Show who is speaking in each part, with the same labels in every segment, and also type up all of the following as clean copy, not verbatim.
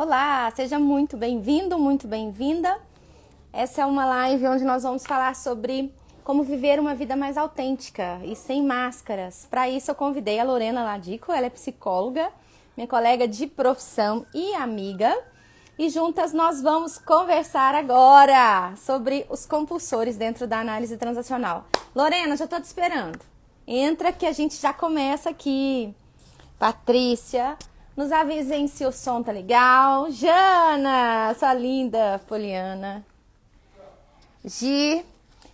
Speaker 1: Olá, seja muito bem-vindo, muito bem-vinda. Essa é uma live onde nós vamos falar sobre como viver uma vida mais autêntica e sem máscaras. Para isso eu convidei a Lorena Ladico, ela é psicóloga, minha colega de profissão e amiga. E juntas nós vamos conversar agora sobre os compulsores dentro da análise transacional. Lorena, já estou te esperando. Entra que a gente já começa aqui. Patrícia, nos avisem se o som tá legal. Jana, sua linda Poliana. Gi.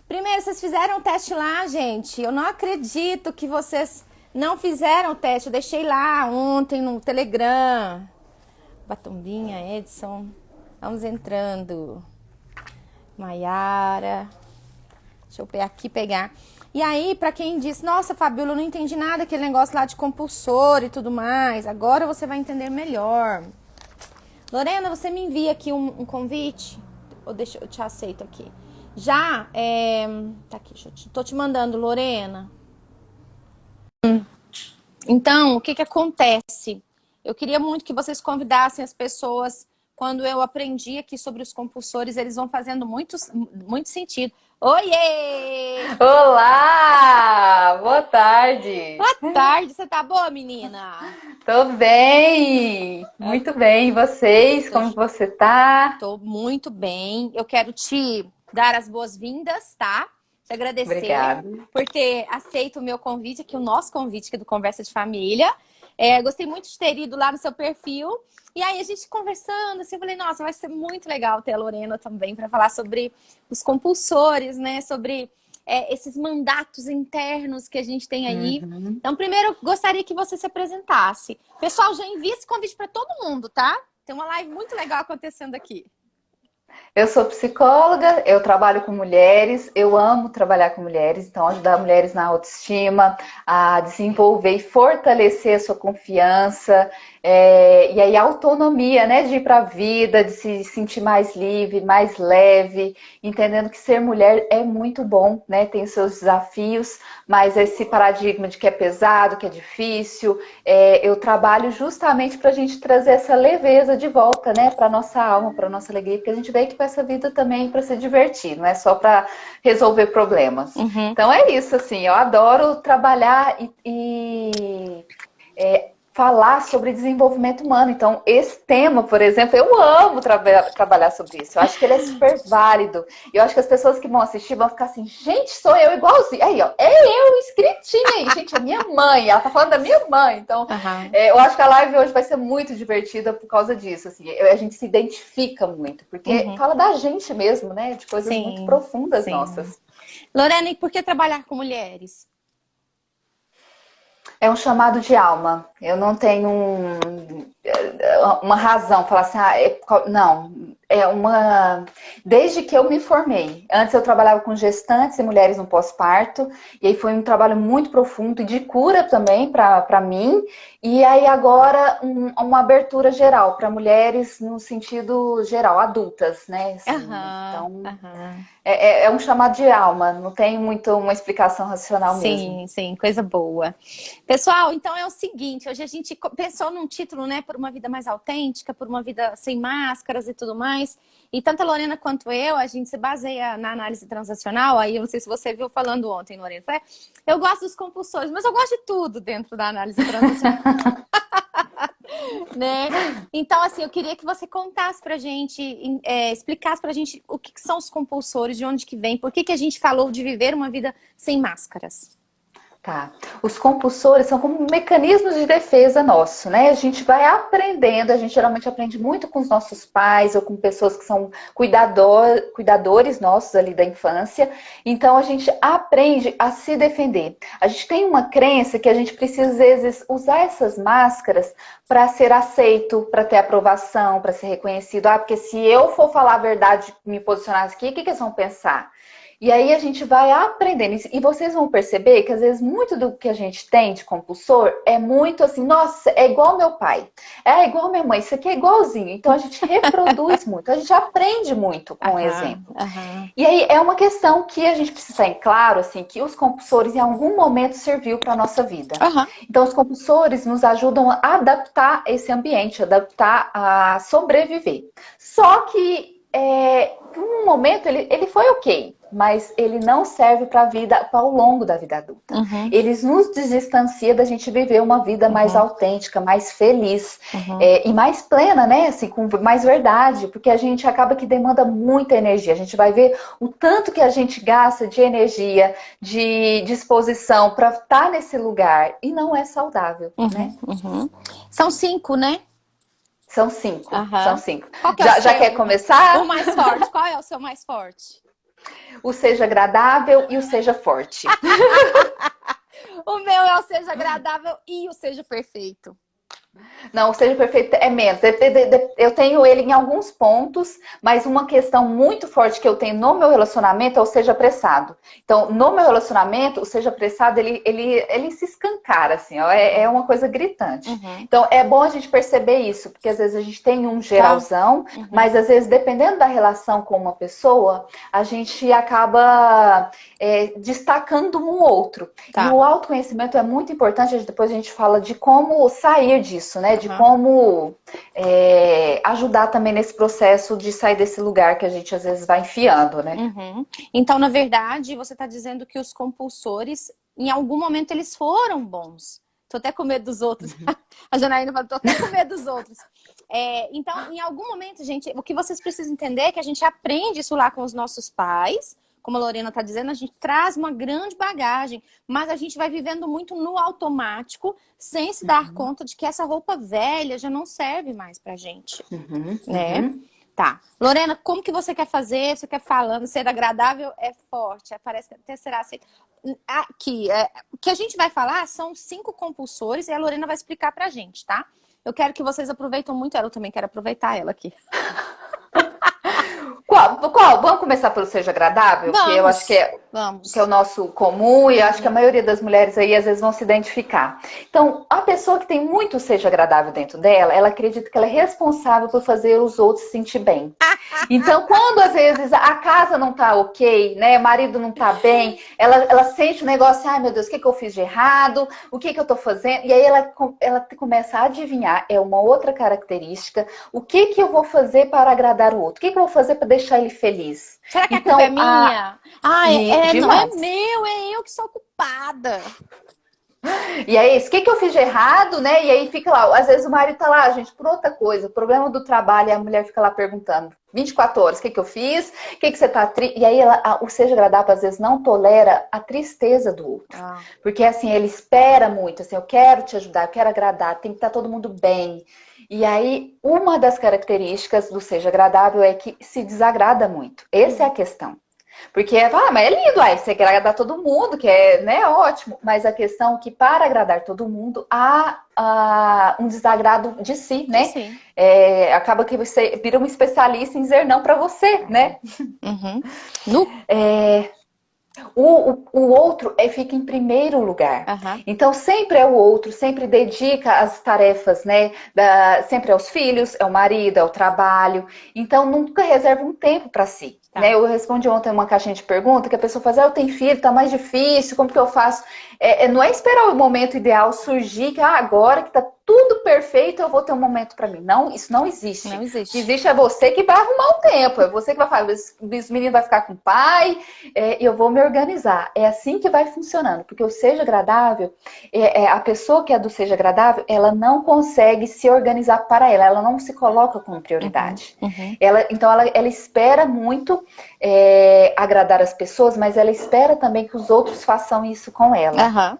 Speaker 1: Primeiro, vocês fizeram o teste lá, gente? Eu não acredito que vocês não fizeram o teste. Eu deixei lá ontem no Telegram. Batombinha, Edson. Vamos entrando. Maiara. Deixa eu aqui pegar. E aí, pra quem disse, nossa, Fabiola, eu não entendi nada aquele negócio lá de compulsor e tudo mais. Agora você vai entender melhor. Lorena, você me envia aqui um convite? Ou deixa eu te aceito aqui. Já, tá aqui, tô te mandando, Lorena. Então, o que que acontece? Eu queria muito que vocês convidassem as pessoas. Quando eu aprendi aqui sobre os compulsores, eles vão fazendo muito sentido. Oiê!
Speaker 2: Olá! Boa tarde!
Speaker 1: Boa tarde, você tá boa, menina?
Speaker 2: Tô bem! Muito bem. E vocês?
Speaker 1: Tô,
Speaker 2: Como você tá?
Speaker 1: tô muito bem. Eu quero te dar as boas-vindas, tá? Te agradecer
Speaker 2: Obrigada.
Speaker 1: por ter aceito o meu convite aqui, o nosso convite aqui do Conversa de Família. Gostei muito de ter ido lá no seu perfil. E aí a gente conversando, assim, eu falei, nossa, vai ser muito legal ter a Lorena também para falar sobre os compulsores, né? Sobre esses mandatos internos que a gente tem aí.
Speaker 2: Uhum.
Speaker 1: Então, primeiro, eu gostaria que você se apresentasse. Pessoal, já envia esse convite para todo mundo, tá? Tem uma live muito legal acontecendo aqui.
Speaker 2: Eu sou psicóloga, eu trabalho com mulheres, eu amo trabalhar com mulheres, então ajudar mulheres na autoestima, a desenvolver e fortalecer a sua confiança, e aí a autonomia, né, de ir para a vida, de se sentir mais livre, mais leve, entendendo que ser mulher é muito bom, né, tem os seus desafios, mas esse paradigma de que é pesado, que é difícil, eu trabalho justamente para a gente trazer essa leveza de volta, né, para nossa alma, para nossa alegria, porque a gente veio aqui para essa vida também para se divertir, não é só para resolver problemas.
Speaker 1: Uhum.
Speaker 2: Então é isso, assim, eu adoro trabalhar e falar sobre desenvolvimento humano. Então, esse tema, por exemplo, eu amo trabalhar sobre isso. Eu acho que ele é super válido. E eu acho que as pessoas que vão assistir vão ficar assim, gente, sou eu igualzinho. Aí, ó, é eu escritinha aí. Gente, é minha mãe. Ela tá falando da minha mãe. Então, eu acho que a live hoje vai ser muito divertida por causa disso. Assim, a gente se identifica muito. Porque fala da gente mesmo, né? De coisas muito profundas nossas.
Speaker 1: Lorena, e por que trabalhar com mulheres?
Speaker 2: É um chamado de alma. Eu não tenho uma razão, falar assim, não. É uma. Desde que eu me formei. Antes eu trabalhava com gestantes e mulheres no pós-parto. E aí foi um trabalho muito profundo e de cura também para mim. E aí agora uma abertura geral para mulheres no sentido geral, adultas, né? Assim, então. É um chamado de alma, não tem muito uma explicação racional mesmo.
Speaker 1: Sim, coisa boa. Pessoal, então é o seguinte, hoje a gente pensou num título, né, por uma vida mais autêntica, por uma vida sem máscaras e tudo mais. E tanto a Lorena quanto eu, a gente se baseia na análise transacional. Aí eu não sei se você viu falando ontem, Lorena. Eu gosto dos compulsores, mas eu gosto de tudo dentro da análise transacional. Né? Então, assim, eu queria que você contasse pra gente, explicasse pra gente o que são os compulsores, de onde que vem, por que a gente falou de viver uma vida sem máscaras.
Speaker 2: Tá. Os compulsores são como mecanismos de defesa nosso, né? A gente vai aprendendo, a gente geralmente aprende muito com os nossos pais ou com pessoas que são cuidadores nossos ali da infância. Então a gente aprende a se defender. A gente tem uma crença que a gente precisa, às vezes, usar essas máscaras para ser aceito, para ter aprovação, para ser reconhecido. Ah, porque se eu for falar a verdade, me posicionar aqui, o que eles vão pensar? E aí a gente vai aprendendo. E vocês vão perceber que às vezes muito do que a gente tem de compulsor é muito assim, nossa, é igual meu pai, é igual minha mãe, isso aqui é igualzinho. Então a gente reproduz muito, a gente aprende muito com o exemplo. E aí é uma questão que a gente precisa estar em claro, assim, que os compulsores em algum momento serviu para a nossa vida. Então os compulsores nos ajudam a adaptar esse ambiente, adaptar a sobreviver. Só que por um momento ele foi ok, mas ele não serve para a vida, para o longo da vida adulta. Eles nos distancia da gente viver uma vida mais autêntica, mais feliz e mais plena, né? Assim, com mais verdade, porque a gente acaba que demanda muita energia. A gente vai ver o tanto que a gente gasta de energia, de disposição para estar nesse lugar e não é saudável, né?
Speaker 1: São 5, né?
Speaker 2: São 5. São 5.
Speaker 1: Qual que é
Speaker 2: já quer começar?
Speaker 1: O mais forte. Qual é o seu mais forte?
Speaker 2: O seja agradável e o seja forte.
Speaker 1: O meu é o seja agradável e o seja perfeito.
Speaker 2: Não, o seja perfeito é menos. Eu tenho ele em alguns pontos, mas uma questão muito forte que eu tenho no meu relacionamento é o seja apressado. Então, no meu relacionamento, o seja apressado, ele se escancara, assim, ó, é uma coisa gritante. Então, é bom a gente perceber isso, porque às vezes a gente tem um geralzão, mas às vezes, dependendo da relação com uma pessoa, a gente acaba destacando um outro. E o autoconhecimento é muito importante, depois a gente fala de como sair disso, né? De como ajudar também nesse processo de sair desse lugar que a gente às vezes vai enfiando, né?
Speaker 1: Então, na verdade, você está dizendo que os compulsores, em algum momento, eles foram bons. Tô até com medo dos outros. A Janaína falou, tô até com medo dos outros. Então, em algum momento, gente, o que vocês precisam entender é que a gente aprende isso lá com os nossos pais. Como a Lorena está dizendo, a gente traz uma grande bagagem, mas a gente vai vivendo muito no automático, sem se dar conta de que essa roupa velha já não serve mais pra gente, né? Tá. Lorena, como que você quer fazer? Você quer falando, ser agradável é forte, parece que até será aceito. Aqui, o que a gente vai falar são 5 compulsores e a Lorena vai explicar pra gente, tá? Eu quero que vocês aproveitem muito ela, eu também quero aproveitar ela aqui.
Speaker 2: Qual? Vamos começar pelo seja agradável?
Speaker 1: Vamos,
Speaker 2: que eu acho que é o nosso comum e eu acho que a maioria das mulheres aí às vezes vão se identificar. Então, a pessoa que tem muito seja agradável dentro dela, ela acredita que ela é responsável por fazer os outros se sentir bem. Então, quando às vezes a casa não tá ok, né, o marido não tá bem, ela sente um negócio, ai meu Deus, o que eu fiz de errado? O que eu tô fazendo? E aí ela começa a adivinhar, é uma outra característica, o que eu vou fazer para agradar o outro? O que eu vou fazer para deixar ele feliz?
Speaker 1: Será que a culpa é minha? Não é meu, é eu que sou culpada.
Speaker 2: E aí, o que eu fiz de errado, né? E aí fica lá, às vezes o marido tá lá, gente, por outra coisa, o problema do trabalho, e a mulher fica lá perguntando, 24 horas, o que eu fiz? O que você tá triste? E aí o seja agradável às vezes não tolera a tristeza do outro. Porque assim, ele espera muito, assim, eu quero te ajudar, eu quero agradar, tem que estar todo mundo bem. E aí, uma das características do seja agradável é que se desagrada muito. Essa é a questão. Porque, mas é lindo, você quer agradar todo mundo, que é, né, ótimo. Mas a questão é que para agradar todo mundo, há um desagrado de si, né? Acaba que você vira um especialista em dizer não para você, né? O outro fica em primeiro lugar. Então, sempre é o outro, sempre dedica as tarefas, né? Sempre é os filhos, é o marido, é o trabalho. Então, nunca reserva um tempo para si. Né? Eu respondi ontem uma caixinha de pergunta que a pessoa faz, eu tenho filho, tá mais difícil, como que eu faço? Não é esperar o momento ideal surgir, que agora que tá tudo perfeito, eu vou ter um momento para mim. Não, isso não existe.
Speaker 1: Não existe.
Speaker 2: O que existe é você que vai arrumar o tempo, é você que vai falar, os meninos vai ficar com o pai, e eu vou me organizar. É assim que vai funcionando, porque o seja agradável, a pessoa que é do seja agradável, ela não consegue se organizar para ela não se coloca como prioridade. Então ela espera muito agradar as pessoas, mas ela espera também que os outros façam isso com ela.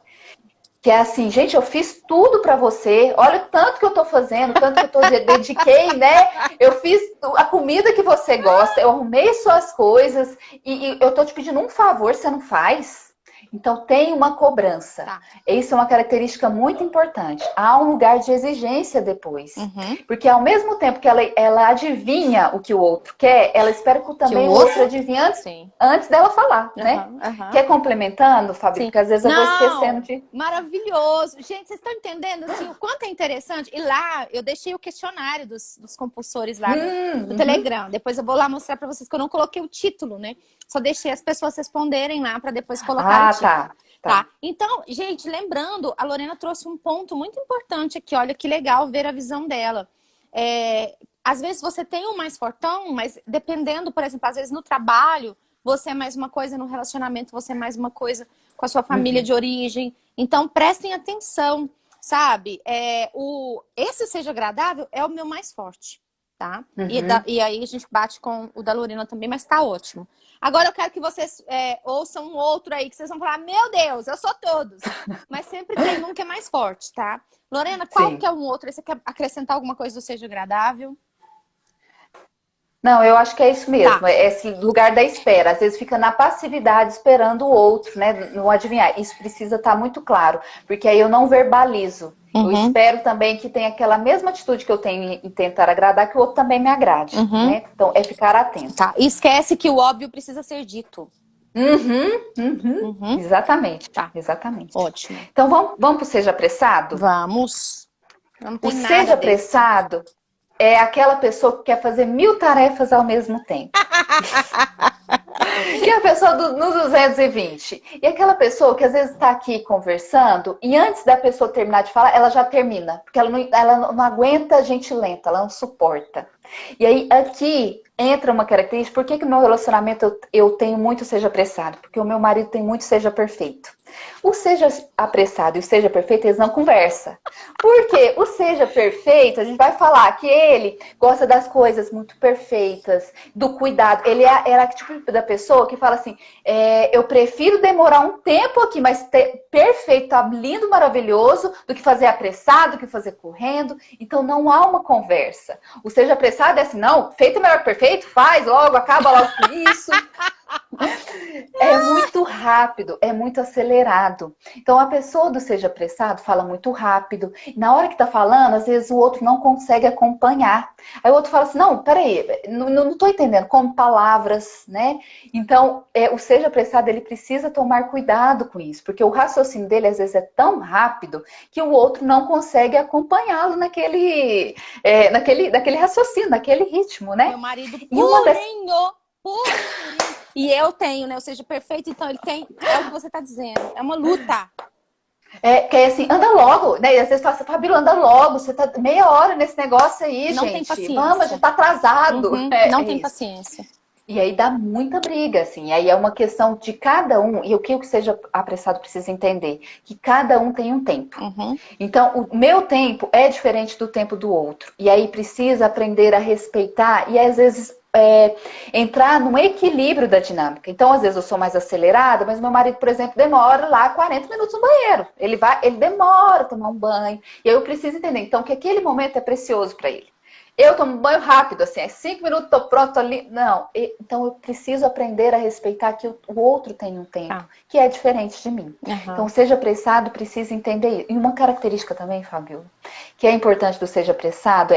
Speaker 2: Que é assim, gente, eu fiz tudo pra você, olha o tanto que eu tô fazendo, tanto que eu dediquei, né? Eu fiz a comida que você gosta, eu arrumei suas coisas e eu tô te pedindo um favor, você não faz? Então tem uma cobrança.
Speaker 1: Tá.
Speaker 2: Isso é uma característica muito importante. Há um lugar de exigência depois.
Speaker 1: Uhum.
Speaker 2: Porque ao mesmo tempo que ela adivinha o que o outro quer, ela espera que também o outro adivinhe antes dela falar, né? Quer complementando, Fabrício? Porque às vezes eu vou esquecendo de...
Speaker 1: Maravilhoso. Gente, vocês estão entendendo assim, o quanto é interessante? E lá, eu deixei o questionário dos compulsores lá no Telegram. Depois eu vou lá mostrar para vocês que eu não coloquei o título, né? Só deixei as pessoas responderem lá para depois colocar o título. Tá. Então, gente, lembrando, a Lorena trouxe um ponto muito importante aqui. Olha que legal ver a visão dela. Às vezes você tem um mais fortão, mas dependendo, por exemplo, às vezes no trabalho, você é mais uma coisa, no relacionamento você é mais uma coisa com a sua família de origem. Então, prestem atenção, sabe? Esse seja agradável é o meu mais forte, tá? E aí a gente bate com o da Lorena também, mas tá ótimo. Agora eu quero que vocês ouçam um outro aí, que vocês vão falar, meu Deus, eu sou todos. Mas sempre tem um que é mais forte, tá? Lorena, qual que é um outro? Você quer acrescentar alguma coisa do seja agradável?
Speaker 2: Não, eu acho que é isso mesmo. Tá. Esse lugar da espera. Às vezes fica na passividade esperando o outro, né? Não adivinhar. Isso precisa estar muito claro. Porque aí eu não verbalizo. Eu espero também que tenha aquela mesma atitude que eu tenho em tentar agradar, que o outro também me agrade. Né? Então, é ficar atento.
Speaker 1: Tá. E esquece que o óbvio precisa ser dito.
Speaker 2: Exatamente.
Speaker 1: Tá.
Speaker 2: Exatamente.
Speaker 1: Ótimo.
Speaker 2: Então, vamos pro Seja Apressado?
Speaker 1: Vamos. Não tem
Speaker 2: nada
Speaker 1: Seja
Speaker 2: Apressado é aquela pessoa que quer fazer 1000 tarefas ao mesmo tempo. Que é a pessoa no 220. E aquela pessoa que às vezes está aqui conversando e antes da pessoa terminar de falar, ela já termina. Porque ela não aguenta gente lenta, ela não suporta. E aí aqui entra uma característica. Por que no meu relacionamento eu tenho muito seja apressado? Porque o meu marido tem muito seja perfeito. O seja apressado e o seja perfeito, eles não conversam. Porque o seja perfeito, a gente vai falar que ele gosta das coisas muito perfeitas, do cuidado. Ele era tipo da pessoa que fala assim, eu prefiro demorar um tempo aqui, mas perfeito, tá lindo, maravilhoso, do que fazer apressado, do que fazer correndo. Então não há uma conversa. O seja apressado é assim, não, feito é melhor que perfeito, faz logo, acaba logo com isso. É muito rápido, é muito acelerado. Então a pessoa do seja apressado fala muito rápido. Na hora que tá falando, às vezes o outro não consegue acompanhar. Aí o outro fala assim, não, peraí, não tô entendendo, como palavras, né? Então o seja apressado, ele precisa tomar cuidado com isso, porque o raciocínio dele às vezes é tão rápido que o outro não consegue acompanhá-lo naquele raciocínio, naquele ritmo, né?
Speaker 1: Meu marido purinho. E eu tenho, né? Ou seja, perfeito, então ele tem. É o que você tá dizendo. É uma luta.
Speaker 2: Que é assim, anda logo, né? E às vezes fala assim, Fabíola, anda logo, você tá meia hora nesse negócio aí,
Speaker 1: não
Speaker 2: gente.
Speaker 1: Tem paciência.
Speaker 2: Vamos, já tá atrasado.
Speaker 1: Não tem paciência.
Speaker 2: E aí dá muita briga, assim. E aí é uma questão de cada um, e o que seja apressado precisa entender, que cada um tem um tempo. Então, o meu tempo é diferente do tempo do outro. E aí precisa aprender a respeitar e às vezes entrar num equilíbrio da dinâmica. Então, às vezes eu sou mais acelerada, mas meu marido, por exemplo, demora lá 40 minutos no banheiro. Ele demora a tomar um banho. E aí eu preciso entender, então, que aquele momento é precioso para ele. Eu tomo banho rápido, assim, 5 minutos, tô pronto, tô ali. Não, então eu preciso aprender a respeitar que o outro tem um tempo, que é diferente de mim. Então, seja apressado, precisa entender isso. E uma característica também, Fabiola, que é importante do seja apressado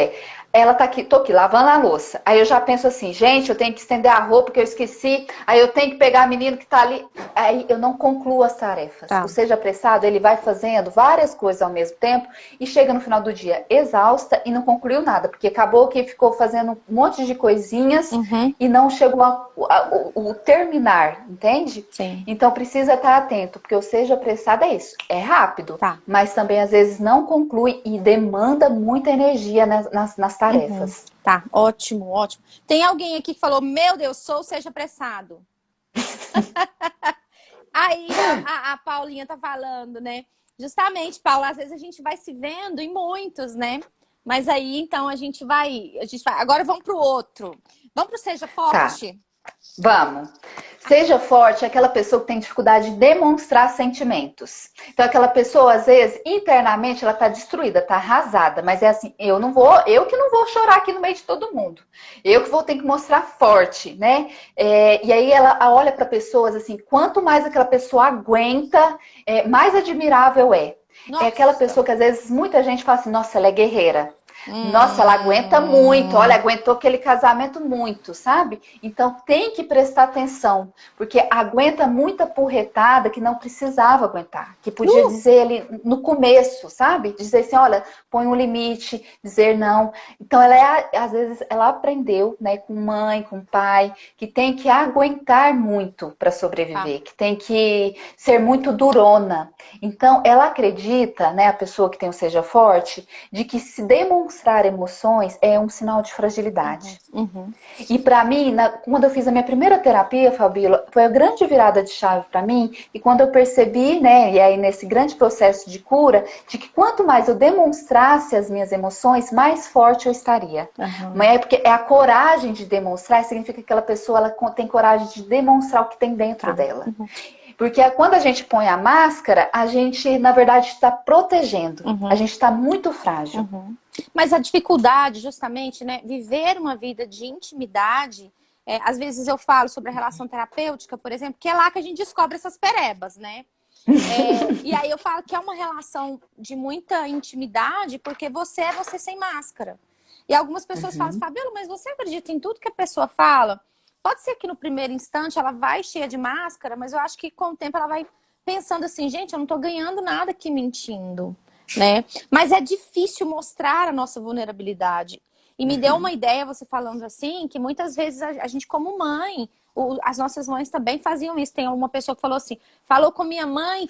Speaker 2: ela tá aqui, tô aqui lavando a louça. Aí eu já penso assim, gente, eu tenho que estender a roupa que eu esqueci. Aí eu tenho que pegar a menina que tá ali. Aí eu não concluo as tarefas. O seja apressado, ele vai fazendo várias coisas ao mesmo tempo e chega no final do dia exausta e não concluiu nada, porque acabou que ficou fazendo um monte de coisinhas e não chegou ao terminar, entende?
Speaker 1: Sim.
Speaker 2: Então precisa estar atento, porque o seja apressado é isso, é rápido, mas também às vezes não conclui e demanda muita energia nas tarefas.
Speaker 1: Tá, ótimo, ótimo. Tem alguém aqui que falou, meu Deus, seja apressado. Aí a Paulinha tá falando, né? Justamente, Paula, às vezes a gente vai se vendo em muitos, né? Mas aí, então, a gente vai... Agora vamos pro outro. Vamos pro seja forte?
Speaker 2: Vamos. Seja forte é aquela pessoa que tem dificuldade de demonstrar sentimentos. Então, aquela pessoa, às vezes, internamente, ela tá destruída, tá arrasada. Mas é assim, eu que não vou chorar aqui no meio de todo mundo. Eu que vou ter que mostrar forte, né? E aí ela olha para pessoas assim, quanto mais aquela pessoa aguenta, mais admirável é. É aquela
Speaker 1: Nossa.
Speaker 2: pessoa que, às vezes, muita gente fala assim, nossa, ela é guerreira. Nossa, ela aguenta muito. Olha, aguentou aquele casamento muito, sabe? Então tem que prestar atenção, porque aguenta muita porretada que não precisava aguentar, que podia dizer ali no começo, sabe? Dizer assim, olha, põe um limite, dizer não. Então ela às vezes ela aprendeu, né, com mãe, com pai, que tem que aguentar muito para sobreviver, que tem que ser muito durona. Então ela acredita, né, a pessoa que tem o Seja Forte, de que se demonstrar emoções é um sinal de fragilidade. E para mim, quando eu fiz a minha primeira terapia, Fabíola, foi a grande virada de chave para mim. E quando eu percebi, né, e aí nesse grande processo de cura, de que quanto mais eu demonstrasse as minhas emoções, mais forte eu estaria. Mas é porque é a coragem de demonstrar, significa que aquela pessoa ela tem coragem de demonstrar o que tem dentro dela. Porque quando a gente põe a máscara, a gente, na verdade, está protegendo. A gente está muito frágil.
Speaker 1: Mas a dificuldade, justamente, né? Viver uma vida de intimidade. Às vezes eu falo sobre a relação terapêutica, por exemplo, que é lá que a gente descobre essas perebas, né? E aí eu falo que é uma relação de muita intimidade, porque você é você sem máscara. E algumas pessoas falam, Fabíola, mas você acredita em tudo que a pessoa fala? Pode ser que no primeiro instante ela vai cheia de máscara, mas eu acho que com o tempo ela vai pensando assim, gente, eu não tô ganhando nada aqui mentindo, né? Mas é difícil mostrar a nossa vulnerabilidade. E me deu uma ideia, você falando assim, que muitas vezes a gente como mãe, as nossas mães também faziam isso. Tem uma pessoa que falou assim, falou com minha mãe,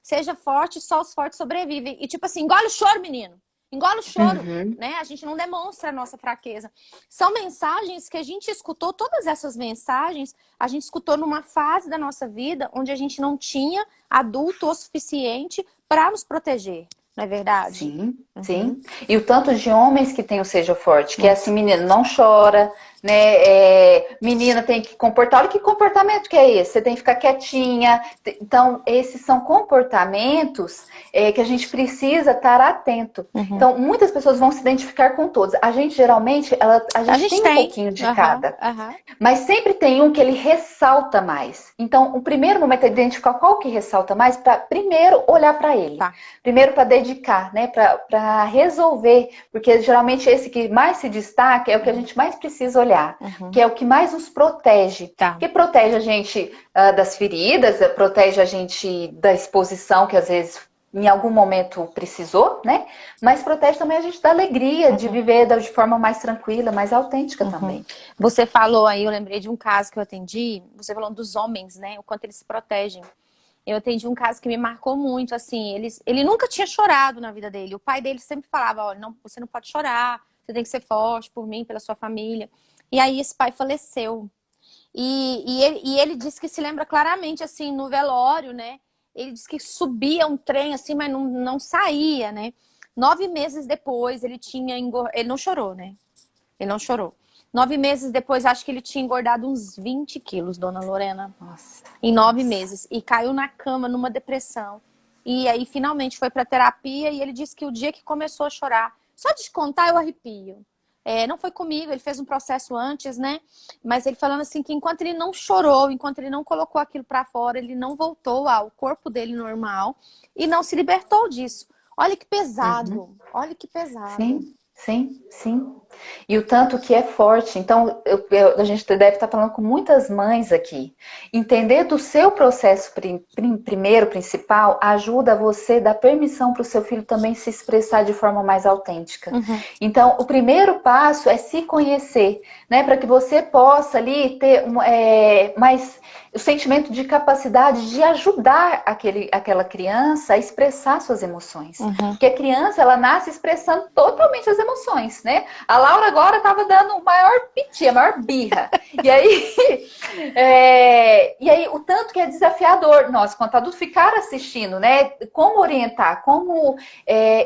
Speaker 1: seja forte, só os fortes sobrevivem. E tipo assim, engole o choro, menino. Engole o choro, né? A gente não demonstra a nossa fraqueza. São mensagens que a gente escutou, todas essas mensagens, a gente escutou numa fase da nossa vida onde a gente não tinha adulto o suficiente para nos proteger. Não é verdade?
Speaker 2: Sim, sim. E o tanto de homens que tem o Seja Forte, que é assim, menino, não chora, né? Menina tem que comportar. Olha que comportamento que é esse. Você tem que ficar quietinha. Então, esses são comportamentos que a gente precisa estar atento. Então, muitas pessoas vão se identificar com todos. A gente, geralmente, a gente tem um pouquinho de cada. Mas sempre tem um que ele ressalta mais. Então, o primeiro momento é identificar qual que ressalta mais, para primeiro olhar para ele. Primeiro para dedicar, né? Para resolver. Porque geralmente esse que mais se destaca é o que a gente mais precisa olhar. Que é o que mais nos protege. Que protege a gente das feridas, protege a gente da exposição, que às vezes em algum momento precisou, né? Mas protege também a gente da alegria de viver de forma mais tranquila, mais autêntica também.
Speaker 1: Você falou aí, eu lembrei de um caso que eu atendi, você falou dos homens, né? O quanto eles se protegem. Eu atendi um caso que me marcou muito, assim, ele nunca tinha chorado na vida dele. O pai dele sempre falava, olha, não, você não pode chorar, você tem que ser forte por mim, pela sua família. E aí esse pai faleceu. E ele disse que se lembra claramente, assim, no velório, né? Ele disse que subia um trem, assim, mas não saía, né? 9 meses depois, ele não chorou, né? Ele não chorou. 9 meses depois, acho que ele tinha engordado uns 20 quilos, dona Lorena.
Speaker 2: Nossa.
Speaker 1: Em 9 meses. E caiu na cama, numa depressão. E aí, finalmente, foi pra terapia e ele disse que o dia que começou a chorar, só de te contar, eu arrepio. Não foi comigo, ele fez um processo antes, né? Mas ele falando assim que enquanto ele não chorou, enquanto ele não colocou aquilo pra fora, ele não voltou ao corpo dele normal e não se libertou disso. Olha que pesado, olha que pesado.
Speaker 2: Sim, sim, sim. E o tanto que é forte. Então, a gente deve estar falando com muitas mães aqui. Entender do seu processo primeiro, principal, ajuda você a dar permissão para o seu filho também se expressar de forma mais autêntica. Então, o primeiro passo é se conhecer, né? Para que você possa ali ter mais o sentimento de capacidade de ajudar aquela criança a expressar suas emoções. Porque a criança, ela nasce expressando totalmente as emoções, né? A Laura agora estava dando o maior piti, a maior birra. E aí, o tanto que é desafiador, nós, quanto adulto, ficar assistindo, né? Como orientar, como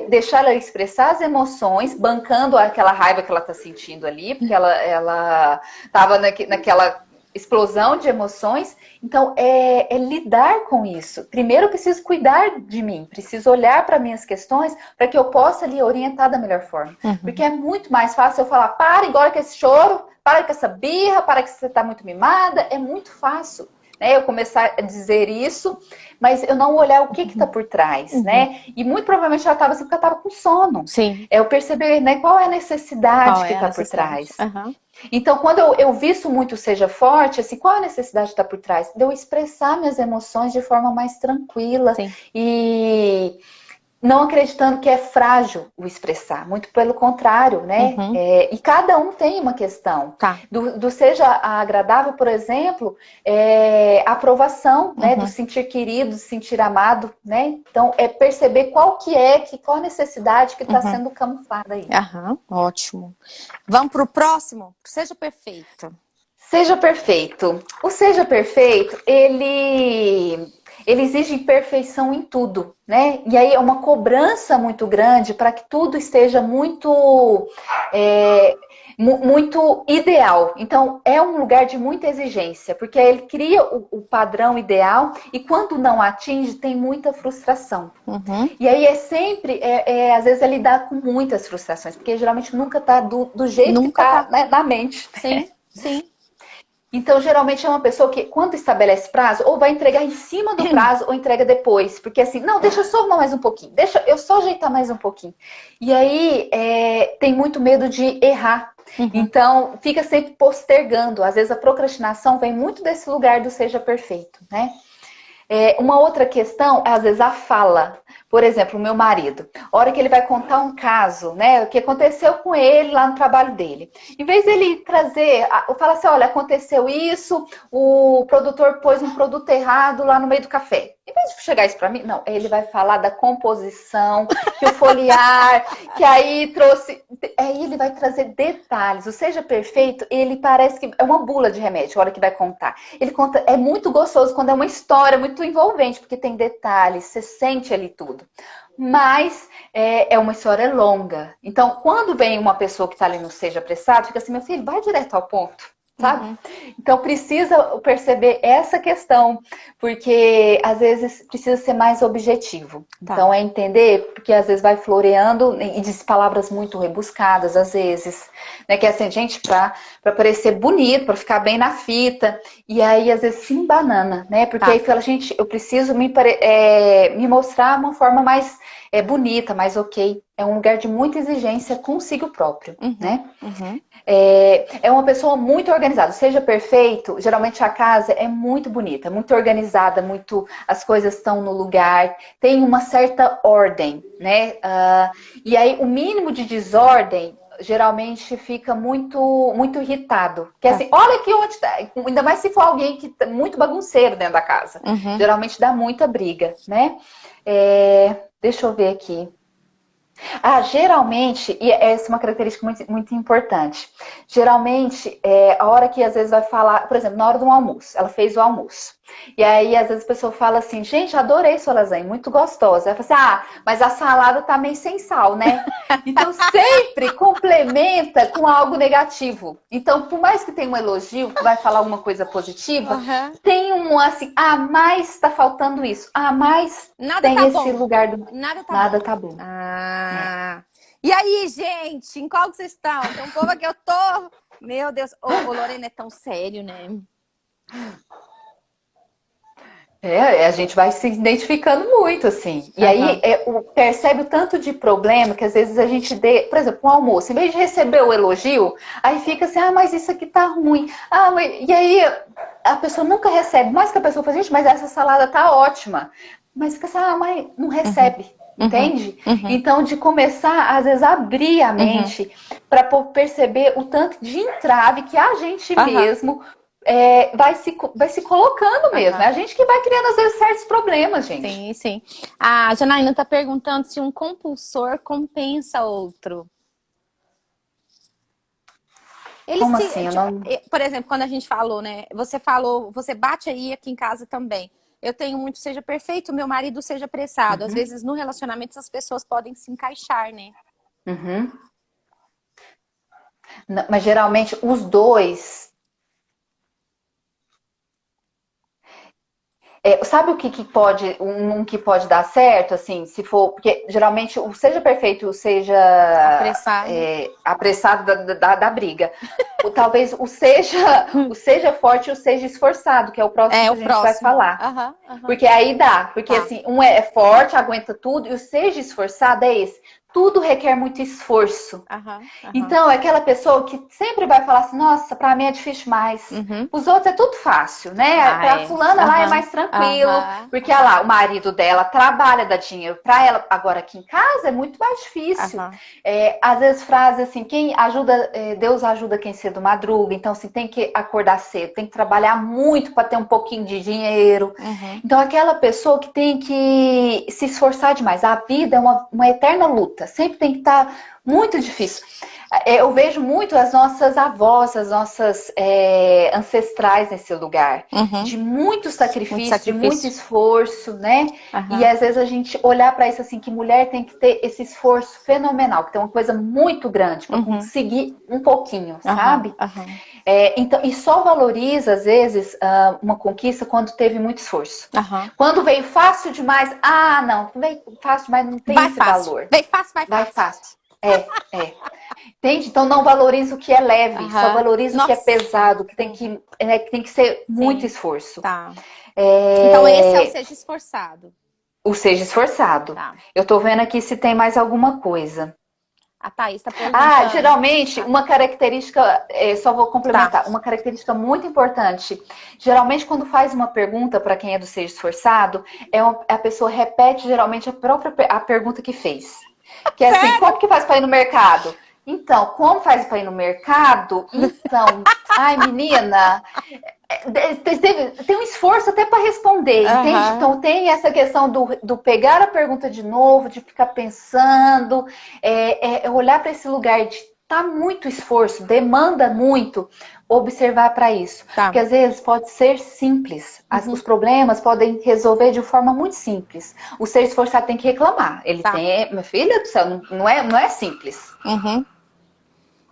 Speaker 2: deixar ela expressar as emoções, bancando aquela raiva que ela está sentindo ali, porque ela estava naquela explosão de emoções. Então, é lidar com isso. Primeiro, eu preciso cuidar de mim, preciso olhar para minhas questões para que eu possa lhe orientar da melhor forma. Porque é muito mais fácil eu falar, para agora com esse choro, para com essa birra, para que você está muito mimada. É muito fácil, né, eu começar a dizer isso, mas eu não olhar o que está por trás, né? E muito provavelmente ela estava assim porque ela estava com sono.
Speaker 1: Sim.
Speaker 2: É eu perceber, né, qual é a necessidade
Speaker 1: Qual
Speaker 2: que
Speaker 1: é a
Speaker 2: está por
Speaker 1: necessidade?
Speaker 2: trás. Então, quando eu visto muito Seja Forte, assim, qual é a necessidade que está por trás? De eu expressar minhas emoções de forma mais tranquila.
Speaker 1: Sim.
Speaker 2: E não acreditando que é frágil o expressar, muito pelo contrário, né? E cada um tem uma questão.
Speaker 1: Tá.
Speaker 2: Do seja agradável, por exemplo, a aprovação, né? Do sentir querido, do sentir amado, né? Então, é perceber qual a necessidade que está sendo camuflada aí.
Speaker 1: Ótimo. Vamos para o próximo? Seja perfeito.
Speaker 2: Seja perfeito. O seja perfeito, ele exige perfeição em tudo, né? E aí é uma cobrança muito grande para que tudo esteja muito ideal. Então, é um lugar de muita exigência, porque aí ele cria o padrão ideal e quando não atinge, tem muita frustração. E aí às vezes é lidar com muitas frustrações, porque geralmente nunca está do jeito que está, né, na mente.
Speaker 1: Sim, sim.
Speaker 2: Então, geralmente é uma pessoa que, quando estabelece prazo, ou vai entregar em cima do prazo, ou entrega depois. Porque assim, não, deixa eu só arrumar mais um pouquinho, deixa eu só ajeitar mais um pouquinho. E aí, tem muito medo de errar. Então, fica sempre postergando. Às vezes, a procrastinação vem muito desse lugar do seja perfeito, né? Uma outra questão é, às vezes, a fala. Por exemplo, o meu marido, a hora que ele vai contar um caso, né, o que aconteceu com ele lá no trabalho dele. Em vez dele trazer, fala assim, olha, aconteceu isso, o produtor pôs um produto errado lá no meio do café. Em vez de chegar isso para mim, não, ele vai falar da composição, que o foliar, que aí trouxe... Aí ele vai trazer detalhes. O Seja Perfeito, ele parece que é uma bula de remédio, a hora que vai contar. Ele conta, é muito gostoso quando é uma história muito envolvente, porque tem detalhes, você sente ali tudo. Mas é uma história longa. Então, quando vem uma pessoa que está ali no Seja Apressado, fica assim, meu filho, vai direto ao ponto. Sabe? Então precisa perceber essa questão, porque às vezes precisa ser mais objetivo. Então é entender, porque às vezes vai floreando e diz palavras muito rebuscadas, às vezes, né? Que é assim, gente, para parecer bonito, para ficar bem na fita, e aí às vezes se embanana, né? Porque aí fala, gente, eu preciso me mostrar uma forma mais bonita, mais ok. É um lugar de muita exigência consigo próprio, né? É uma pessoa muito organizada. Seja perfeito, geralmente a casa é muito bonita, muito organizada, as coisas estão no lugar, tem uma certa ordem, né? E aí o mínimo de desordem geralmente fica muito irritado. Que assim, olha aqui onde tá. Ainda mais se for alguém que tá muito bagunceiro dentro da casa. Geralmente dá muita briga, né? Deixa eu ver aqui. Geralmente, e essa é uma característica muito, muito importante. Geralmente, a hora que às vezes vai falar, por exemplo, na hora do almoço, ela fez o almoço. E aí, às vezes, a pessoa fala assim, gente, adorei sua lasanha, muito gostosa. Ela fala assim, mas a salada tá meio sem sal, né? Então, sempre complementa com algo negativo. Então, por mais que tenha um elogio, que vai falar alguma coisa positiva, tem um assim, mas tá faltando isso. Mas
Speaker 1: nada
Speaker 2: tem
Speaker 1: tá
Speaker 2: esse
Speaker 1: bom.
Speaker 2: lugar do...
Speaker 1: Nada tá bom. E aí, gente, em qual que vocês estão? Tem um povo aqui, eu tô... Meu Deus, ô Lorena, é tão sério, né?
Speaker 2: A gente vai se identificando muito, assim. E aí, percebe o tanto de problema que às vezes a gente por exemplo, um almoço, em vez de receber o elogio, aí fica assim, mas isso aqui tá ruim. E aí, a pessoa nunca recebe. Mais que a pessoa fala, gente, mas essa salada tá ótima. Mas fica assim, mas não recebe. Entende? Então, de começar, às vezes, a abrir a mente para perceber o tanto de entrave que a gente mesmo vai se colocando mesmo. É a gente que vai criando, às vezes, certos problemas, gente.
Speaker 1: Sim, sim. A Janaína está perguntando se um compulsor compensa outro.
Speaker 2: Como assim?
Speaker 1: Por exemplo, quando a gente falou, né? Você falou, você bate aí aqui em casa também. Eu tenho muito seja perfeito, meu marido seja apressado. Às vezes, no relacionamento, as pessoas podem se encaixar, né?
Speaker 2: Mas, geralmente, os dois sabe o que pode, que pode dar certo, assim, se for, porque geralmente o seja perfeito, o seja apressado da briga. Talvez o seja forte e o seja esforçado, que é o próximo que a gente vai falar. Porque aí dá, porque assim, um é forte, aguenta tudo, e o seja esforçado é esse. Tudo requer muito esforço. Então, é aquela pessoa que sempre vai falar assim, nossa, pra mim é difícil demais. Os outros é tudo fácil, né? Pra fulana lá é mais tranquilo, porque olha lá, o marido dela trabalha, dá dinheiro pra ela. Agora aqui em casa é muito mais difícil. Às vezes frases assim, Deus ajuda quem cedo madruga. Então, assim, tem que acordar cedo, tem que trabalhar muito para ter um pouquinho de dinheiro. Então, aquela pessoa que tem que se esforçar demais. A vida é uma eterna luta. Sempre tem que estar muito difícil. Eu vejo muito as nossas avós, as nossas ancestrais nesse lugar. De muito sacrifício, de muito esforço, né? E às vezes a gente olhar para isso assim, que mulher tem que ter esse esforço fenomenal, que tem uma coisa muito grande para conseguir um pouquinho, sabe? Então, e só valoriza, às vezes, uma conquista quando teve muito esforço. Quando veio fácil demais, não, veio fácil demais, não tem esse valor.
Speaker 1: Veio fácil, vai
Speaker 2: fácil. Entende? Então não valoriza o que é leve, só valoriza o que é pesado, que tem que ser muito esforço.
Speaker 1: Então esse é o seja esforçado.
Speaker 2: O seja esforçado. Eu tô vendo aqui se tem mais alguma coisa.
Speaker 1: A Thaís tá perguntando.
Speaker 2: Geralmente, uma característica, só vou complementar, uma característica muito importante. Geralmente, quando faz uma pergunta para quem é do seja esforçado, a pessoa repete geralmente a pergunta que fez. Que é assim, como que faz para ir no mercado? Então, como faz para ir no mercado? Então, ai menina, tem um esforço até para responder, entende? Então tem essa questão do pegar a pergunta de novo, de ficar pensando, olhar para esse lugar de muito esforço, demanda muito, observar para isso. Porque às vezes pode ser simples. Os problemas podem resolver de forma muito simples. O ser esforçado tem que reclamar. Ele tem, minha filha do céu, não é simples.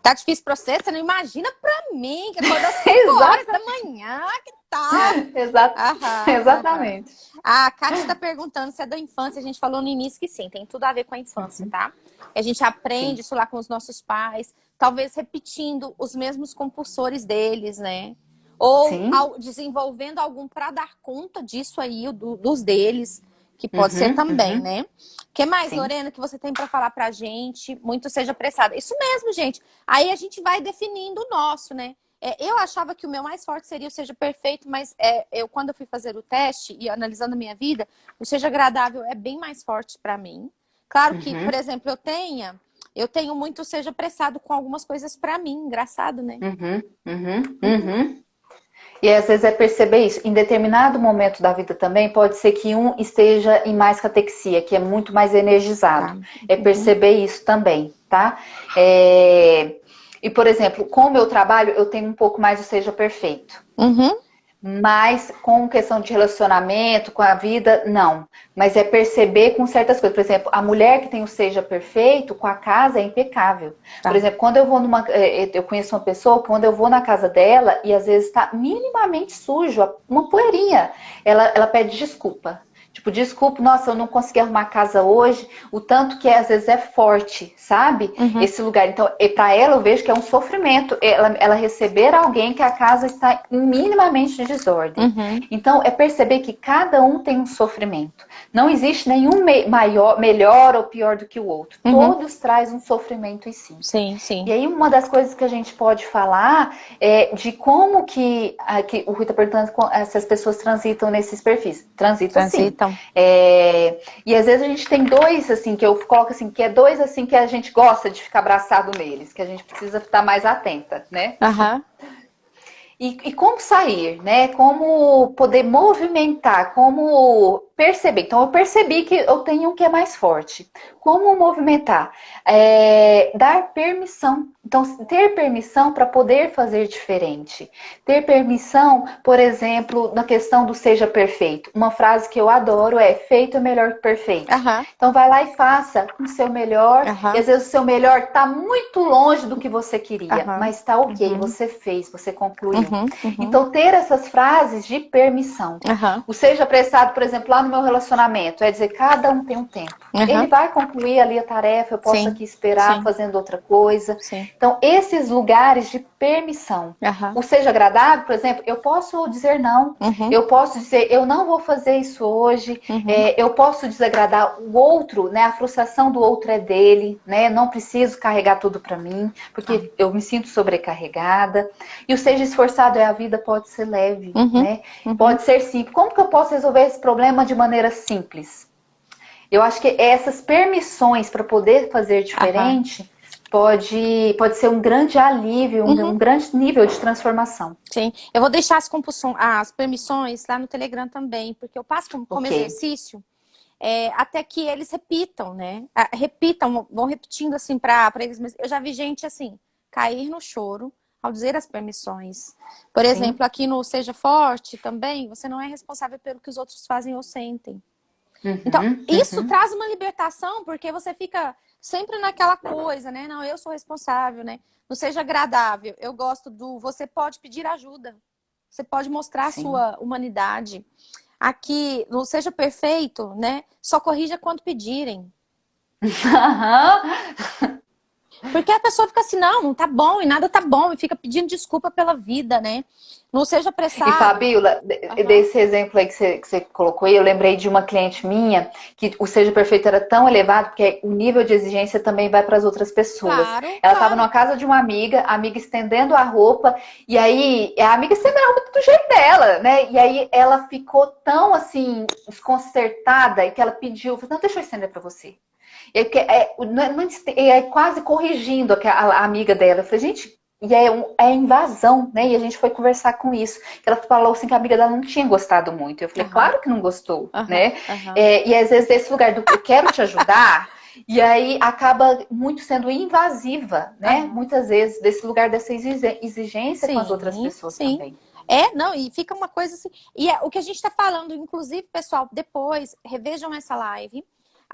Speaker 1: Tá difícil pra você não imagina pra mim, que acordou às 5 horas da manhã, que tal?
Speaker 2: Exatamente.
Speaker 1: A Kátia tá perguntando se é da infância. A gente falou no início que sim, tem tudo a ver com a infância, tá? A gente aprende isso lá com os nossos pais, talvez repetindo os mesmos compulsores deles, né? Ou desenvolvendo algum para dar conta disso aí, dos deles, que pode ser também, né? O que mais, Lorena, que você tem para falar pra gente? Muito seja apressada. Isso mesmo, gente. Aí a gente vai definindo o nosso, né? Eu achava que o meu mais forte seria o seja perfeito, mas quando eu fui fazer o teste e analisando a minha vida, o seja agradável é bem mais forte para mim. Claro que, por exemplo, eu tenho muito seja apressado com algumas coisas para mim. Engraçado, né?
Speaker 2: E às vezes é perceber isso. Em determinado momento da vida também, pode ser que um esteja em mais catexia, que é muito mais energizado. É perceber isso também, tá? E, por exemplo, com o meu trabalho, eu tenho um pouco mais o seja perfeito. Mas com questão de relacionamento, com a vida, não. Mas é perceber com certas coisas. Por exemplo, a mulher que tem o seja perfeito, com a casa é impecável. Por exemplo, quando eu vou eu conheço uma pessoa, quando eu vou na casa dela e às vezes está minimamente sujo, uma poeirinha, ela pede desculpa. Tipo, desculpa, nossa, eu não consegui arrumar a casa hoje, o tanto que às vezes é forte, sabe? Esse lugar. Então, para ela eu vejo que é um sofrimento ela receber alguém que a casa está minimamente de desordem. Então, é perceber que cada um tem um sofrimento. Não existe nenhum melhor ou pior do que o outro. Todos trazem um sofrimento em si.
Speaker 1: Sim.
Speaker 2: E aí, uma das coisas que a gente pode falar é de como que o Rui está perguntando se as pessoas transitam nesses perfis. Transitam. Sim. E às vezes a gente tem dois, assim, que eu coloco assim, que é dois, assim, que a gente gosta de ficar abraçado neles, que a gente precisa estar mais atenta, né? E como sair, né? Como poder movimentar, como perceber. Então, eu percebi que eu tenho um que é mais forte. Como movimentar? Dar permissão. Então, ter permissão para poder fazer diferente. Ter permissão, por exemplo, na questão do seja perfeito. Uma frase que eu adoro é: feito é melhor que perfeito.
Speaker 1: Aham.
Speaker 2: Então, vai lá e faça o seu melhor.
Speaker 1: Aham.
Speaker 2: E às vezes o seu melhor está muito longe do que você queria,
Speaker 1: Aham.
Speaker 2: mas está ok,
Speaker 1: Uhum.
Speaker 2: você fez, você concluiu.
Speaker 1: Uhum.
Speaker 2: Então, ter essas frases de permissão.
Speaker 1: Aham.
Speaker 2: O seja apressado, por exemplo, lá no meu relacionamento, é dizer, cada um tem um tempo. Ele
Speaker 1: Aham.
Speaker 2: vai concluir ali a tarefa, eu posso
Speaker 1: Sim.
Speaker 2: aqui esperar
Speaker 1: Sim.
Speaker 2: fazendo outra coisa.
Speaker 1: Sim.
Speaker 2: Então, esses lugares de permissão.
Speaker 1: Aham.
Speaker 2: O seja agradável, por exemplo, eu posso dizer não.
Speaker 1: Uhum.
Speaker 2: Eu posso dizer, eu não vou fazer isso hoje.
Speaker 1: Uhum.
Speaker 2: Eu posso desagradar o outro, né? A frustração do outro é dele, né? Não preciso carregar tudo para mim, porque eu me sinto sobrecarregada. E o seja esforçado é a vida pode ser leve,
Speaker 1: Uhum.
Speaker 2: né?
Speaker 1: Uhum.
Speaker 2: Pode ser simples. Como que eu posso resolver esse problema de maneira simples? Eu acho que essas permissões para poder fazer diferente pode ser um grande alívio, um grande nível de transformação.
Speaker 1: Sim, eu vou deixar as permissões lá no Telegram também, porque eu passo como exercício até que eles repitam, né? Repitam, vão repetindo assim para eles mesmos. Eu já vi gente assim, cair no choro ao dizer as permissões. Por exemplo, aqui no Seja Forte também, você não é responsável pelo que os outros fazem ou sentem. Então, isso traz uma libertação, porque você fica sempre naquela coisa, né? Não, eu sou responsável, né? Não seja agradável. Eu gosto do você pode pedir ajuda. Você pode mostrar a sua humanidade. Aqui, não seja perfeito, né? Só corrija quando pedirem. Porque a pessoa fica assim, não tá bom e nada tá bom, e fica pedindo desculpa pela vida, né? Não seja apressado.
Speaker 2: E Fabíola, desse exemplo aí que você colocou aí, eu lembrei de uma cliente minha que o Seja Perfeito era tão elevado, porque o nível de exigência também vai para as outras pessoas.
Speaker 1: Claro,
Speaker 2: ela estava numa casa de uma amiga, a amiga estendendo a roupa, e aí a amiga estendendo a roupa do jeito dela, né? E aí ela ficou tão assim, desconcertada, e que ela pediu, não, deixa eu estender para você. Quase corrigindo a amiga dela. Eu falei, gente, e é invasão, né? E a gente foi conversar com isso. Ela falou assim que a amiga dela não tinha gostado muito. Eu falei, claro que não gostou, né? E às vezes desse lugar do eu quero te ajudar, e aí acaba muito sendo invasiva, né? Muitas vezes, desse lugar dessa exigência com as outras pessoas também.
Speaker 1: Não, e fica uma coisa assim. E o que a gente está falando, inclusive, pessoal, depois, revejam essa live.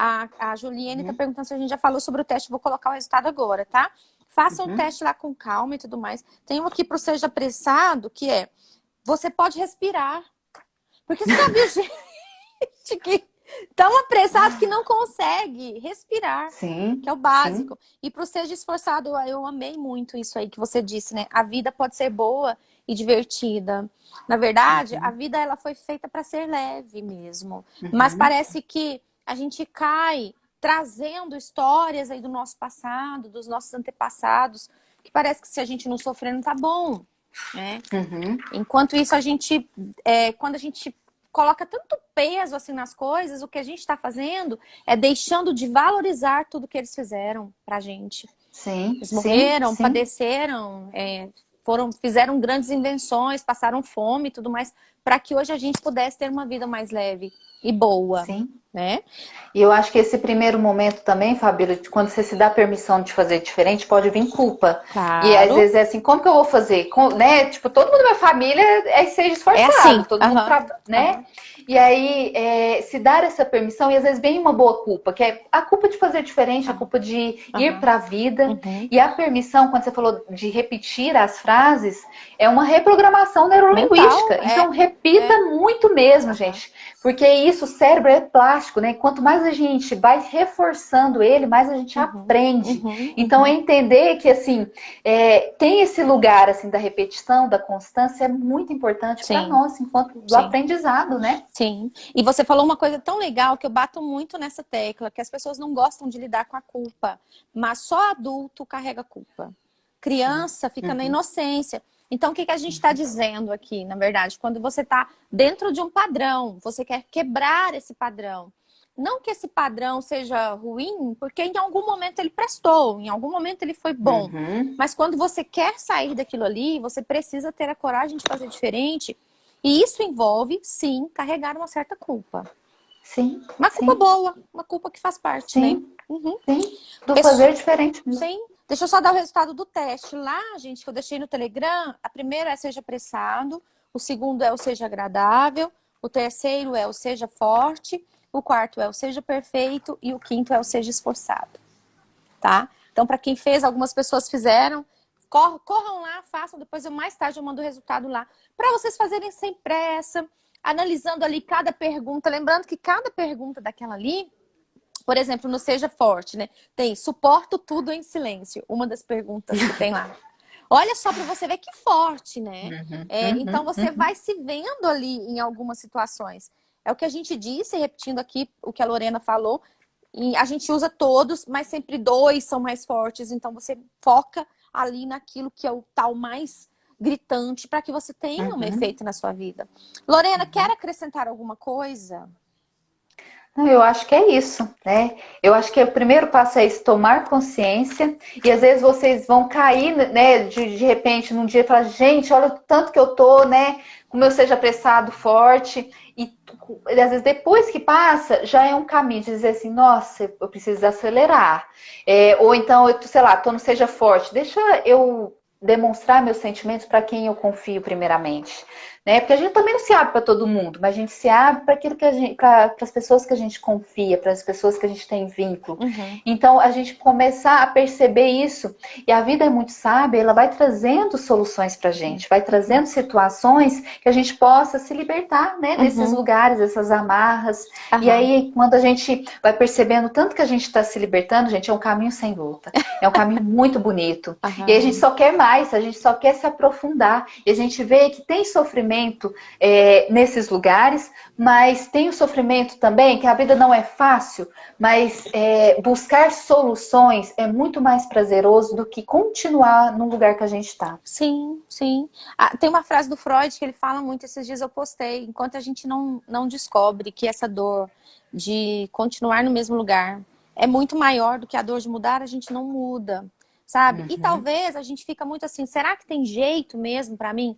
Speaker 1: A Juliane está perguntando se a gente já falou sobre o teste. Vou colocar o resultado agora, tá? Façam o teste lá com calma e tudo mais. Tem um aqui para o Seja Apressado, que é: você pode respirar. Porque você já viu gente que tão apressado que não consegue respirar.
Speaker 2: Sim,
Speaker 1: que é o básico. E para o Seja Esforçado, eu amei muito isso aí que você disse, né? A vida pode ser boa e divertida. Na verdade, a vida ela foi feita para ser leve mesmo. Mas parece que a gente cai trazendo histórias aí do nosso passado, dos nossos antepassados, que parece que se a gente não sofrer não tá bom, né? Enquanto isso, quando a gente coloca tanto peso assim nas coisas, o que a gente está fazendo é deixando de valorizar tudo que eles fizeram pra gente. Eles morreram, padeceram, fizeram grandes invenções, passaram fome e tudo mais, para que hoje a gente pudesse ter uma vida mais leve e boa. Né?
Speaker 2: E eu acho que esse primeiro momento também, Fabíola, quando você se dá permissão de fazer diferente, pode vir culpa.
Speaker 1: Claro.
Speaker 2: E às vezes é assim, como que eu vou fazer? Né? Tipo, todo mundo da minha família seja esforçado,
Speaker 1: assim.
Speaker 2: todo mundo né? E aí, se dar essa permissão, e às vezes vem uma boa culpa, que é a culpa de fazer diferente, a culpa de ir para a vida. E a permissão, quando você falou de repetir as frases, é uma reprogramação neurolinguística.
Speaker 1: Mental,
Speaker 2: então, repita muito mesmo, gente. Porque isso, o cérebro é plástico, né? Quanto mais a gente vai reforçando ele, mais a gente aprende. Então, é entender que, assim, tem esse lugar, assim, da repetição, da constância, é muito importante para nós, enquanto do aprendizado, né?
Speaker 1: Sim. E você falou uma coisa tão legal que eu bato muito nessa tecla, que as pessoas não gostam de lidar com a culpa, mas só adulto carrega culpa. Criança fica na inocência. Então, o que a gente está dizendo aqui, na verdade? Quando você está dentro de um padrão, você quer quebrar esse padrão. Não que esse padrão seja ruim, porque em algum momento ele prestou, em algum momento ele foi bom. Mas quando você quer sair daquilo ali, você precisa ter a coragem de fazer diferente. E isso envolve, sim, carregar uma certa culpa.
Speaker 2: Sim,
Speaker 1: Uma culpa
Speaker 2: sim,
Speaker 1: boa, uma culpa que faz parte, né?
Speaker 2: sim,
Speaker 1: Uhum.
Speaker 2: sim. Do fazer diferente mesmo.
Speaker 1: Sim. Deixa eu só dar o resultado do teste lá, gente, que eu deixei no Telegram. A primeira é seja apressado, o segundo é o seja agradável, o terceiro é o seja forte, o quarto é o seja perfeito e o quinto é o seja esforçado, tá? Então, para quem fez, algumas pessoas fizeram, corram lá, façam, depois eu mais tarde eu mando o resultado lá, para vocês fazerem sem pressa, analisando ali cada pergunta, lembrando que cada pergunta daquela ali, por exemplo, no Seja Forte, né? Tem suporto tudo em silêncio. Uma das perguntas que tem lá. Olha só para você ver que forte, né? Então você vai se vendo ali em algumas situações. É o que a gente disse, repetindo aqui o que a Lorena falou. E a gente usa todos, mas sempre dois são mais fortes. Então você foca ali naquilo que é o tal mais gritante para que você tenha um efeito na sua vida. Lorena, quer acrescentar alguma coisa?
Speaker 2: Não, eu acho que é isso, né? Eu acho que o primeiro passo é isso, tomar consciência. E às vezes vocês vão cair, né, de repente, num dia e falar, gente, olha o tanto que eu tô, né? Como eu seja apressado, forte. E às vezes depois que passa, já é um caminho de dizer assim, nossa, eu preciso acelerar. Ou então, eu, sei lá, tô no seja forte, deixa eu demonstrar meus sentimentos para quem eu confio primeiramente, né? Porque a gente também não se abre para todo mundo, mas a gente se abre para aquilo que a gente, para as pessoas que a gente confia, para as pessoas que a gente tem vínculo. Então a gente começar a perceber isso, e a vida é muito sábia, ela vai trazendo soluções para a gente, vai trazendo situações que a gente possa se libertar, né, desses lugares, dessas amarras. E aí quando a gente vai percebendo tanto que a gente está se libertando, gente, é um caminho sem volta, é um caminho muito bonito. E aí a gente só quer mais, a gente só quer se aprofundar. E a gente vê que tem sofrimento nesses lugares, mas tem o sofrimento também, que a vida não é fácil, mas buscar soluções é muito mais prazeroso do que continuar no lugar que a gente está.
Speaker 1: Sim, sim. Tem uma frase do Freud que ele fala muito, esses dias eu postei, enquanto a gente não descobre que essa dor de continuar no mesmo lugar é muito maior do que a dor de mudar, a gente não muda, sabe? E talvez a gente fica muito assim, será que tem jeito mesmo pra mim?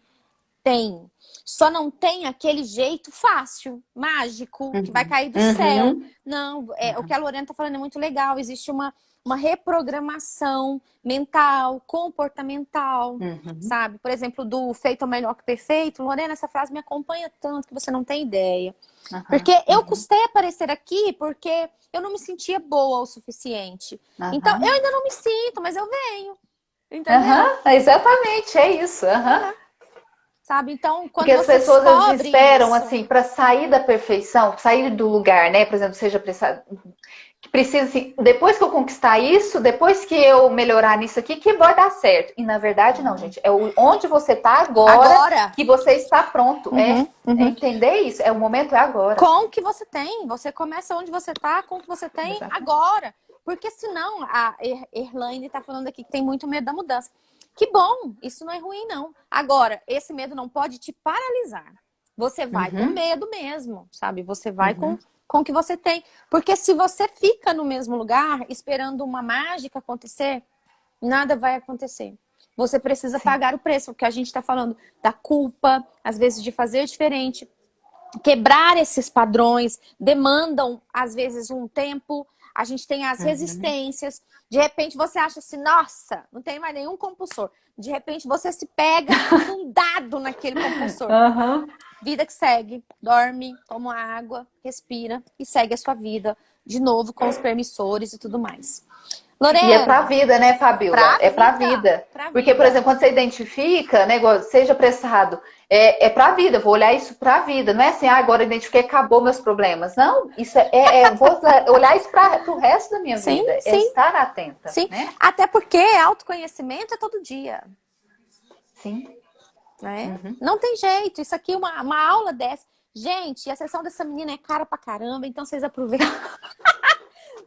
Speaker 1: Tem. Só não tem aquele jeito fácil, mágico, que vai cair do céu. Não, o que a Lorena tá falando é muito legal. Existe uma reprogramação mental, comportamental, sabe? Por exemplo, do feito é melhor que perfeito. Lorena, essa frase me acompanha tanto que você não tem ideia. Porque eu custei aparecer aqui porque eu não me sentia boa o suficiente. Então, eu ainda não me sinto, mas eu venho. Entendeu?
Speaker 2: Exatamente, é isso.
Speaker 1: Sabe? Então, quando
Speaker 2: Porque as
Speaker 1: você
Speaker 2: pessoas
Speaker 1: descobre
Speaker 2: esperam,
Speaker 1: isso...
Speaker 2: assim, para sair da perfeição, sair do lugar, né? Por exemplo, seja apressado, que precisa, assim, depois que eu conquistar isso, depois que eu melhorar nisso aqui, que vai dar certo. E na verdade, não, gente. É onde você tá agora que você está pronto. É entender isso. O momento é agora.
Speaker 1: Com o que você tem. Você começa onde você tá, com o que você tem agora. Porque senão, a Erlaine tá falando aqui que tem muito medo da mudança. Que bom, isso não é ruim, não. Agora, esse medo não pode te paralisar. Você vai com medo mesmo, sabe? Você vai com o que você tem. Porque se você fica no mesmo lugar, esperando uma mágica acontecer, nada vai acontecer. Você precisa pagar o preço, porque a gente está falando da culpa, às vezes de fazer diferente. Quebrar esses padrões demandam, às vezes, um tempo. A gente tem as resistências. De repente, você acha assim, nossa, não tem mais nenhum compulsor. De repente, você se pega afundado naquele compulsor. Vida que segue. Dorme, toma água, respira e segue a sua vida. De novo, com os permissores e tudo mais. Lorena,
Speaker 2: e é pra vida, né, Fabiola? É pra vida. Porque, por exemplo, quando você identifica, né, seja apressado, é pra vida, eu vou olhar isso pra vida. Não é assim, agora eu identifiquei, acabou meus problemas. Não, isso vou olhar isso pro resto da minha vida. É estar atenta.
Speaker 1: Sim,
Speaker 2: né?
Speaker 1: Até porque autoconhecimento é todo dia.
Speaker 2: Sim.
Speaker 1: Né? Não tem jeito, isso aqui é uma aula dessa. Gente, a sessão dessa menina é cara pra caramba, então vocês aproveitam.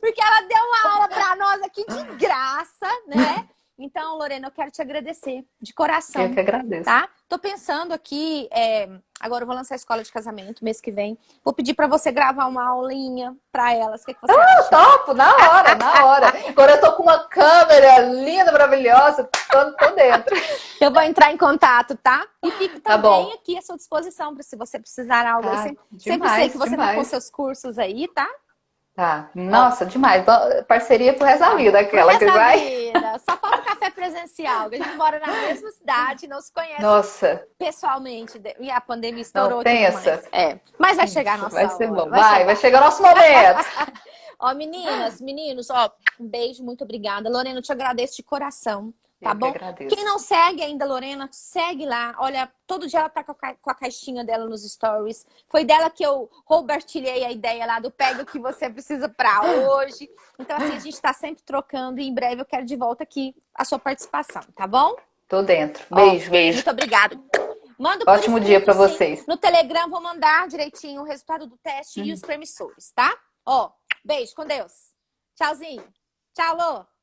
Speaker 1: Porque ela deu uma aula pra nós aqui de graça, né? Então, Lorena, eu quero te agradecer de coração.
Speaker 2: Eu que agradeço.
Speaker 1: Tá? Tô pensando aqui, agora eu vou lançar a escola de casamento mês que vem. Vou pedir para você gravar uma aulinha para elas. O que você acha?
Speaker 2: Topo, na hora, na hora. Agora eu tô com uma câmera linda, maravilhosa, tô dentro.
Speaker 1: Eu vou entrar em contato, tá? E fico
Speaker 2: Tá
Speaker 1: também
Speaker 2: bom.
Speaker 1: aqui à sua disposição se você precisar algo. Eu sempre sei que você tá com seus cursos aí, tá?
Speaker 2: Tá, nossa, demais. Parceria pro resto da vida, aquela que vai.
Speaker 1: Vida. Só falta café presencial, que a gente mora na mesma cidade, não se conhece pessoalmente. E a pandemia estourou aqui
Speaker 2: pensa.
Speaker 1: mais. Mas vai chegar a nossa hora.
Speaker 2: Vai ser bom. Vai chegar o nosso momento.
Speaker 1: Ó, meninas, meninos, ó, um beijo, muito obrigada. Lorena, eu te agradeço de coração. Tá
Speaker 2: Eu
Speaker 1: bom?
Speaker 2: que agradeço.
Speaker 1: Quem não segue ainda, Lorena, segue lá. Olha, todo dia ela tá com a caixinha dela nos stories. Foi dela que eu compartilhei a ideia lá do pega o que você precisa pra hoje. Então, assim, a gente tá sempre trocando e em breve eu quero de volta aqui a sua participação, tá bom?
Speaker 2: Tô dentro. Beijo, beijo.
Speaker 1: Muito obrigada. Manda
Speaker 2: ótimo dia pra vocês.
Speaker 1: No Telegram, vou mandar direitinho o resultado do teste e os permissores, tá? Ó, beijo, com Deus. Tchauzinho. Tchau, Lô.